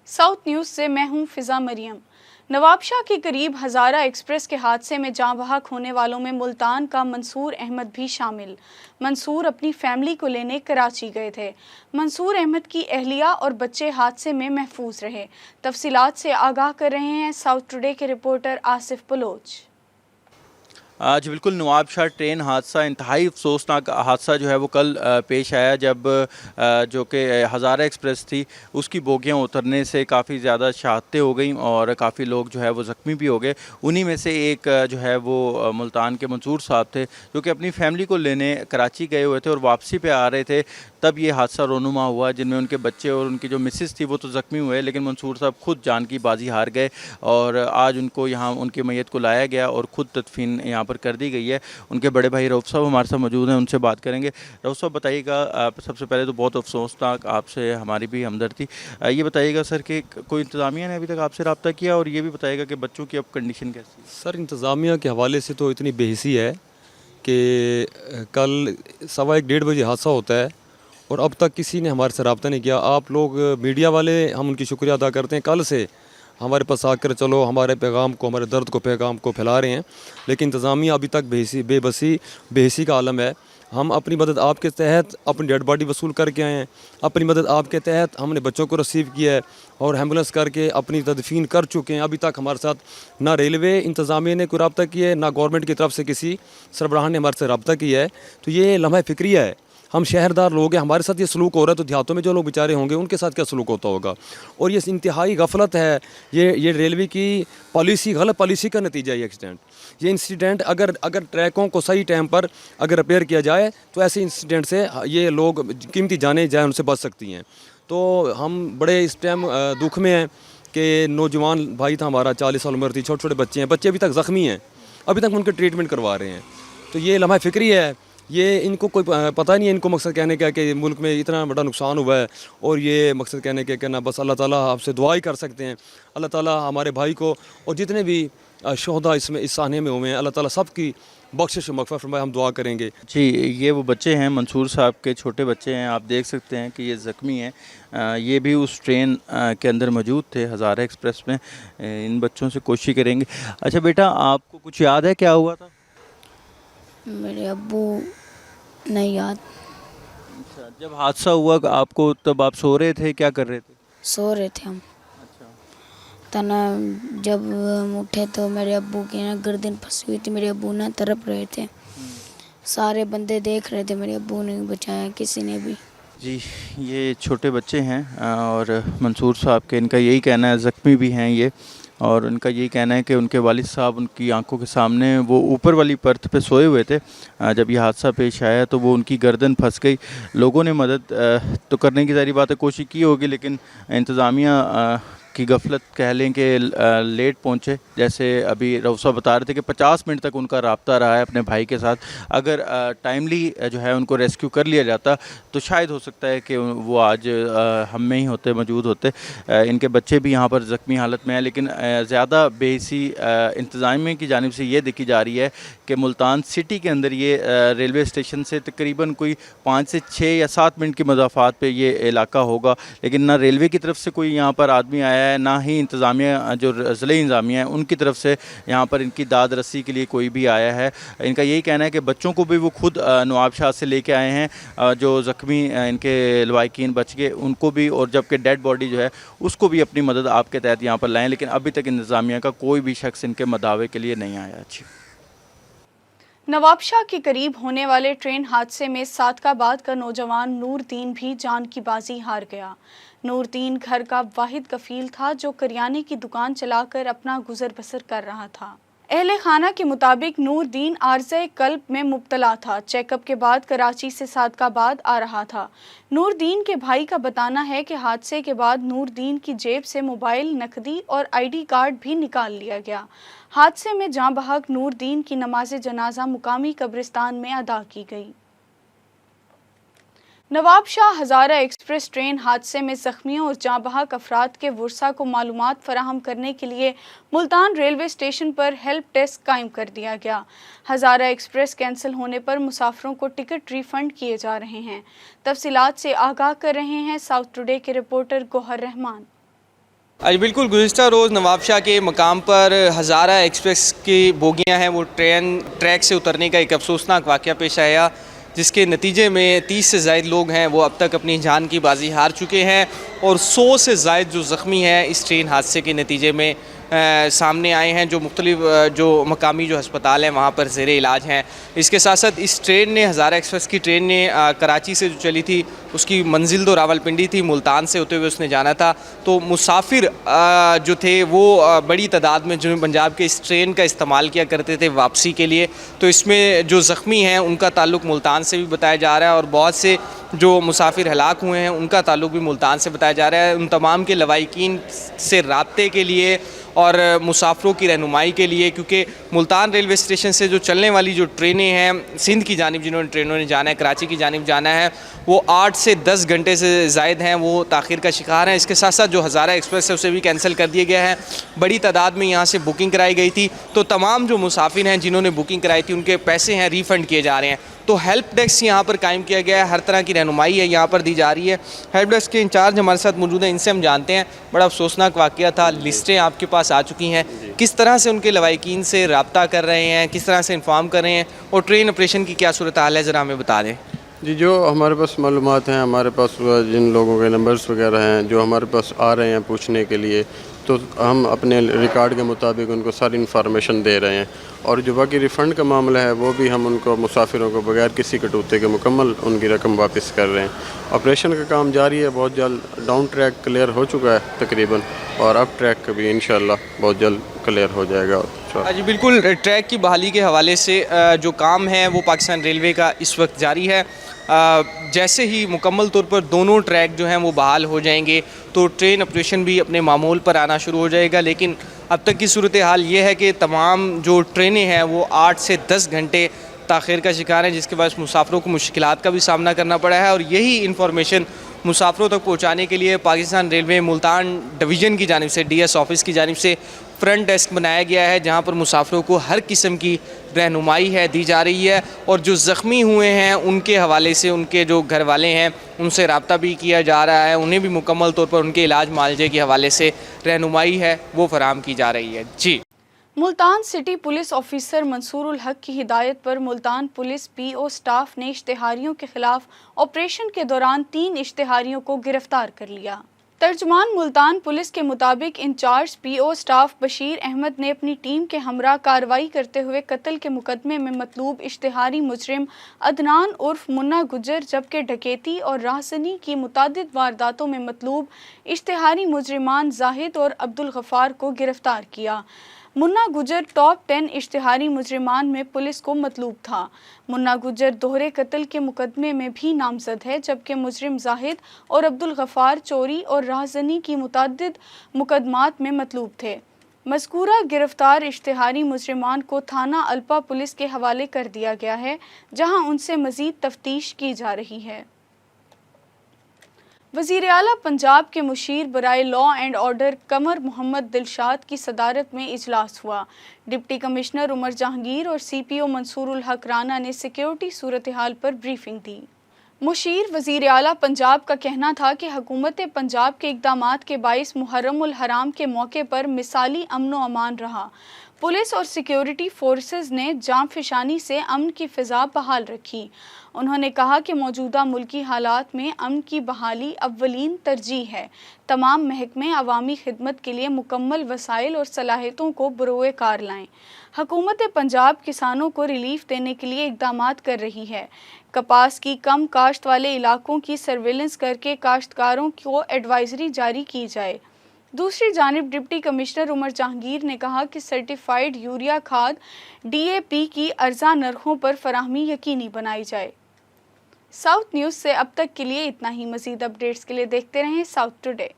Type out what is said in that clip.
South news से मैं हूं फिजा मरियम। नवाबशाह के करीब हज़ारा एक्सप्रेस के हादसे में जाँ बहक होने वालों में मुल्तान का मंसूर अहमद भी शामिल। मंसूर अपनी फैमिली को लेने कराची गए थे। मंसूर अहमद की अहलिया और बच्चे हादसे में महफूज रहे। तफसीलात से आगाह कर रहे हैं साउथ टुडे के रिपोर्टर आसिफ बलोच। आज बिल्कुल नवाबशाह ट्रेन हादसा इंतहाई अफसोसनाक हादसा जो है वो कल पेश आया, जब जो कि हज़ारा एक्सप्रेस थी उसकी बोगियां उतरने से काफ़ी ज़्यादा शहादतें हो गई और काफ़ी लोग जो है वो ज़ख्मी भी हो गए। उन्हीं में से एक जो है वो मुल्तान के मंसूर साहब थे, जो कि अपनी फैमिली को लेने कराची गए हुए थे और वापसी पे आ रहे थे, तब ये हादसा रोनुमा हुआ, जिनमें उनके बच्चे और उनकी जो मिसेस थी वो तो ज़ख्मी हुए, लेकिन मंसूर साहब खुद जान की बाजी हार गए और आज उनको यहाँ उनकी मैयत को लाया गया और ख़ुद तदफीन यहाँ पर कर दी गई है। उनके बड़े भाई रऊफ़ साहब हमारे साथ मौजूद हैं, उनसे बात करेंगे। रऊफ़ साहब बताइएगा, सबसे पहले तो बहुत अफसोसनाक, आपसे हमारी भी हमदर्दी। ये बताइएगा सर कि कोई इंतज़ामिया ने अभी तक आपसे रब्ता किया, और ये भी बताइएगा कि बच्चों की अब कंडीशन कैसी है? सर, इंतज़ामिया के हवाले से तो इतनी बेहिसी है कि कल 1:15 बजे हादसा होता है और अब तक किसी ने हमारे से रब्ता नहीं किया। आप लोग मीडिया वाले, हम उनकी शुक्रिया अदा करते हैं, कल से हमारे पास आकर चलो हमारे पैगाम को, हमारे दर्द को, पैगाम को फैला रहे हैं, लेकिन इंतज़ामिया अभी तक बेबसी का आलम है। हम अपनी मदद आपके तहत अपनी डेड बॉडी वसूल करके आए हैं, अपनी मदद आपके तहत हमने बच्चों को रिसीव किया है और एम्बुलेंस करके अपनी तदफीन कर चुके हैं। अभी तक हमारे साथ ना रेलवे इंतज़ामिया ने कोई रब्ता किया है, ना गवर्नमेंट की तरफ से किसी सरबराह ने हमारे से रब्ता किया है। तो ये लम्हा फ़िक्रिया है। हम शहरदार लोग हैं, हमारे साथ ये सलूक हो रहा है, तो देहातों में जो लोग बेचारे होंगे उनके साथ क्या सलूक होता होगा। और ये इंतहाई गफलत है, ये रेलवे की पॉलिसी, गलत पॉलिसी का नतीजा है। ये इंसिडेंट अगर ट्रैकों को सही टाइम पर अगर रिपेयर किया जाए तो ऐसे इंसिडेंट से ये लोग कीमती जाने जाए उनसे बच सकती हैं। तो हम बड़े इस टाइम दुख में हैं कि नौजवान भाई था हमारा, 40 साल उम्र थी, छोटे छोटे बच्चे हैं, बच्चे अभी तक ज़ख्मी हैं, अभी तक उनके ट्रीटमेंट करवा रहे हैं। तो ये लम्हा फ़िक्री है। ये इनको कोई पता नहीं है, इनको मकसद कहने का कि मुल्क में इतना बड़ा नुकसान हुआ है, और ये मकसद कहने के कहना बस अल्लाह ताला आपसे दुआ ही कर सकते हैं। अल्लाह ताला हमारे भाई को और जितने भी शोहदा इसमें इस साहने में हुए हैं, अल्लाह ताला सब की बख्शिश मग़फ़िरत फरमाए, हम दुआ करेंगे। जी, ये वो बच्चे हैं, मंसूर साहब के छोटे बच्चे हैं। आप देख सकते हैं कि ये ज़ख्मी हैं। ये भी उस ट्रेन के अंदर मौजूद थे, हज़ारा एक्सप्रेस में। इन बच्चों से कोशिश करेंगे। अच्छा बेटा, आपको कुछ याद है क्या हुआ था? मेरे अब्बू नहीं याद। अच्छा, जब हादसा हुआ आपको, तब आप सो रहे थे, क्या कर रहे थे? सो रहे थे हम। अच्छा। तना जब हम उठे तो मेरे अब्बू की ना गर्दन फंसी हुई थी, मेरे अब्बू ना तड़प रहे थे, सारे बंदे देख रहे थे, मेरे अब्बू ने बचाया किसी ने भी। जी, ये छोटे बच्चे हैं और मंसूर साहब के, इनका यही कहना है, ज़ख्मी भी हैं ये, और उनका यही कहना है कि उनके वालिद साहब उनकी आंखों के सामने वो ऊपर वाली बर्थ पे सोए हुए थे। जब ये हादसा पेश आया तो वो उनकी गर्दन फंस गई। लोगों ने मदद तो करने की ज़ाहिर बात है कोशिश की होगी, लेकिन इंतज़ामिया की गफलत कह लें कि लेट पहुँचे। जैसे अभी रऊफ़ बता रहे थे कि 50 मिनट तक उनका रब्ता रहा है अपने भाई के साथ। अगर टाइमली जो है उनको रेस्क्यू कर लिया जाता तो शायद हो सकता है कि वो आज हम में ही होते, मौजूद होते। इनके बच्चे भी यहाँ पर ज़ख्मी हालत में हैं, लेकिन ज़्यादा बेहिसी इंतज़ामिया की जानिब से ये देखी जा रही है कि मुल्तान सिटी के अंदर ये रेलवे स्टेशन से तकरीबन कोई 5 से 6 या 7 मिनट की मसाफ़ात पे ये इलाका होगा, लेकिन ना रेलवे की तरफ से कोई यहाँ पर आदमी आया है, ना ही इंतज़ामिया जो ज़िले इंतज़ामिया है उनकी तरफ से यहाँ पर इनकी दाद रसी के लिए कोई भी आया है। इनका यही कहना है कि बच्चों को भी वो खुद नवाबशाह से लेके आए हैं, जो ज़ख्मी इनके लवाकिन बच गए उनको भी, और जबकि डेड बॉडी जो है उसको भी अपनी मदद आपके तहत यहाँ पर लाएँ, लेकिन अभी तक इंतज़ामिया का कोई भी शख्स इनके मदावे के लिए नहीं आया। अच्छी नवाबशाह के करीब होने वाले ट्रेन हादसे में सादकाबाद का नौजवान नूरदीन भी जान की बाजी हार गया। नूरदीन घर का वाहिद कफील था जो करियाने की दुकान चलाकर अपना गुजर बसर कर रहा था। अहले खाना के मुताबिक नूरदीन आर्ज़े कल्ब में मुब्तला था। चेकअप के बाद कराची से सादकाबाद आ रहा था। नूरदीन के भाई का बताना है कि हादसे के बाद नूरदीन की जेब से मोबाइल, नकदी और आईडी कार्ड भी निकाल लिया गया। हादसे में जाँ बहक नूरदीन की नमाज जनाजा मुकामी कब्रिस्तान में अदा की गई। नवाबशाह हज़ारा एक्सप्रेस ट्रेन हादसे में ज़ख्मियों और जाँ बहक अफराद के वर्सा को मालूमात फराहम करने के लिए मुल्तान रेलवे स्टेशन पर हेल्प डेस्क कायम कर दिया गया। हज़ारा एक्सप्रेस कैंसिल होने पर मुसाफिरों को टिकट रिफ़ंड किए जा रहे हैं। तफसीलात से आगाह कर रहे हैं साउथ टुडे के रिपोर्टर गौहर रहमान। आज बिल्कुल गुज़िश्ता रोज़ नवाबशाह के मकाम पर हज़ारा एक्सप्रेस की बोगियां हैं वो ट्रैक से उतरने का एक अफसोसनाक वाक़या पेश आया, जिसके नतीजे में 30 से ज़ायद लोग हैं वो अब तक अपनी जान की बाजी हार चुके हैं और 100 से ज़ायद जो ज़ख्मी हैं इस ट्रेन हादसे के नतीजे में सामने आए हैं, जो मुख्तलिफ जो मकामी जो हस्पताल हैं वहाँ पर ज़ेरे इलाज हैं। इसके साथ साथ इस ट्रेन ने हज़ारा एक्सप्रेस की ट्रेन ने कराची से जो चली थी उसकी मंजिल तो रावलपिंडी थी, मुल्तान से होते हुए उसने जाना था। तो मुसाफिर जो थे वो बड़ी तादाद में जुनूब पंजाब के इस ट्रेन का इस्तेमाल किया करते थे वापसी के लिए। तो इसमें जो ज़ख्मी हैं उनका ताल्लुक़ मुल्तान से भी बताया जा रहा है और बहुत से जो मुसाफिर हलाक हुए हैं उनका ताल्लुक़ भी मुल्तान से बताया जा रहा है। उन तमाम के लवाहिकीन से राब्ते के लिए और मुसाफिरों की रहनुमाई के लिए, क्योंकि मुल्तान रेलवे स्टेशन से जो चलने वाली जो ट्रेनें हैं सिंध की जानिब जिन्होंने ट्रेनों ने जाना है, कराची की जानिब जाना है, वो 8 से 10 घंटे से ज़ायद हैं वो ताख़ीर का शिकार हैं। इसके साथ साथ जो हज़ारा एक्सप्रेस है उसे भी कैंसिल कर दिया गया है। बड़ी तादाद में यहाँ से बुकिंग कराई गई थी, तो तमाम जो मुसाफिर हैं जिन्होंने बुकिंग कराई थी उनके पैसे हैं रिफ़ंड किए जा रहे हैं। तो हेल्प डेस्क यहाँ पर कायम किया गया है, हर तरह की रहनुमाई है यहाँ पर दी जा रही है। हेल्प डेस्क के इंचार्ज हमारे साथ मौजूद हैं, इनसे हम जानते हैं। बड़ा अफसोसनाक वाक़या था, लिस्टें आपके पास आ चुकी हैं, किस तरह से उनके लवाहिकीन से रब्ता कर रहे हैं, किस तरह से इन्फॉर्म कर रहे हैं और ट्रेन ऑपरेशन की क्या सूरत हाल है, ज़रा हमें बता दें। जी, जो हमारे पास मालूमात हैं, हमारे पास जिन लोगों के नंबर्स वगैरह हैं जो हमारे पास आ रहे हैं पूछने के लिए, तो हम अपने रिकॉर्ड के मुताबिक उनको सारी इन्फॉर्मेशन दे रहे हैं। और जो बाकी रिफ़ंड का मामला है वो भी हम उनको मुसाफिरों को बगैर किसी कटौती के मुकम्मल उनकी रकम वापस कर रहे हैं। ऑपरेशन का काम जारी है, बहुत जल्द डाउन ट्रैक क्लियर हो चुका है तकरीबन, और अप ट्रैक का भी इंशाल्लाह बहुत जल्द क्लियर हो जाएगा। जी बिल्कुल, ट्रैक की बहाली के हवाले से जो काम है वो पाकिस्तान रेलवे का इस वक्त जारी है। जैसे ही मुकम्मल तौर पर दोनों ट्रैक जो हैं वो बहाल हो जाएंगे तो ट्रेन ऑपरेशन भी अपने मामूल पर आना शुरू हो जाएगा। लेकिन अब तक की सूरत हाल ये है कि तमाम जो ट्रेनें हैं वो 8 से 10 घंटे ताख़ीर का शिकार हैं, जिसके बाद मुसाफिरों को मुश्किलात का भी सामना करना पड़ा है। और यही इन्फॉर्मेशन मुसाफिरों तक पहुँचाने के लिए पाकिस्तान रेलवे मुल्तान डिवीज़न की जानिब से, DS ऑफिस की जानिब से फ्रंट डेस्क बनाया गया है, जहां पर मुसाफिरों को हर किस्म की रहनुमाई है दी जा रही है। और जो ज़ख्मी हुए हैं उनके हवाले से उनके जो घर वाले हैं उनसे रब्ता भी किया जा रहा है, उन्हें भी मुकम्मल तौर पर उनके इलाज मालजे के हवाले से रहनुमाई है वो फराहम की जा रही है। जी, मुल्तान सिटी पुलिस ऑफिसर मंसूरुल हक की हिदायत पर मुल्तान पुलिस PO स्टाफ ने इश्तिहारियों के खिलाफ ऑपरेशन के दौरान 3 इश्तिहारियों को गिरफ्तार कर लिया। तर्जुमान मुल्तान पुलिस के मुताबिक incharge PO staff Bashir Ahmad ने अपनी टीम के हमरा कार्रवाई करते हुए कत्ल के मुकदमे में मतलूब इश्तिहारी मुजरिम अदनान उर्फ मुन्ना गुजर, जबकि डकैती और राहज़नी की मुतादिद वारदातों में मतलूब इश्तिहारी मुजरिमान जाहिद और अब्दुल गफ़ार को गिरफ्तार किया। मुन्ना गुजर टॉप 10 इश्तिहारी मुजरिमान में पुलिस को मतलूब था। मुन्ना गुजर दोहरे कत्ल के मुकदमे में भी नामजद है, जबकि मुजरिम जाहिद और अब्दुल गफ़ार चोरी और राहज़नी की मुतादिद मुकदमात में मतलूब थे। मज़कूरा गिरफ्तार इश्तिहारी मुजरिमान को थाना अल्पा पुलिस के हवाले कर दिया गया है, जहां उनसे मज़ीद तफ्तीश की जा रही है। वज़ीर आला पंजाब के मुशीर बराए लॉ एंड ऑर्डर कमर मोहम्मद दिलशाद की सदारत में इजलास हुआ। डिप्टी कमिश्नर उमर जहांगीर और CPO मंसूरुल हक राना ने सिक्योरिटी सूरत हाल पर ब्रीफिंग दी। मुशीर वज़ीर आला पंजाब का कहना था कि हुकूमत पंजाब के इक़दामात के बाइस मुहर्रमुल हराम के मौके पर मिसाली अमन व अमान रहा। पुलिस और सिक्योरिटी फोर्सेस ने जांफिशानी से अमन की फ़िज़ा बहाल रखी। उन्होंने कहा कि मौजूदा मुल्की हालात में अमन की बहाली अव्वलीन तरजीह है। तमाम महकमे अवामी खिदमत के लिए मुकम्मल वसाइल और सलाहियतों को बरोए कार लाएँ। हुकूमत पंजाब किसानों को रिलीफ देने के लिए इक़दामात कर रही है। कपास की कम काश्त वाले इलाकों की सर्वेलेंस करके काश्तकारों को एडवाइजरी जारी की जाए। दूसरी जानिब डिप्टी कमिश्नर उमर जहांगीर ने कहा कि सर्टिफाइड यूरिया खाद DAP की अर्जा नरखों पर फराहमी यकीनी बनाई जाए। साउथ न्यूज़ से अब तक के लिए इतना ही। मज़ीद अपडेट्स के लिए देखते रहें साउथ टुडे।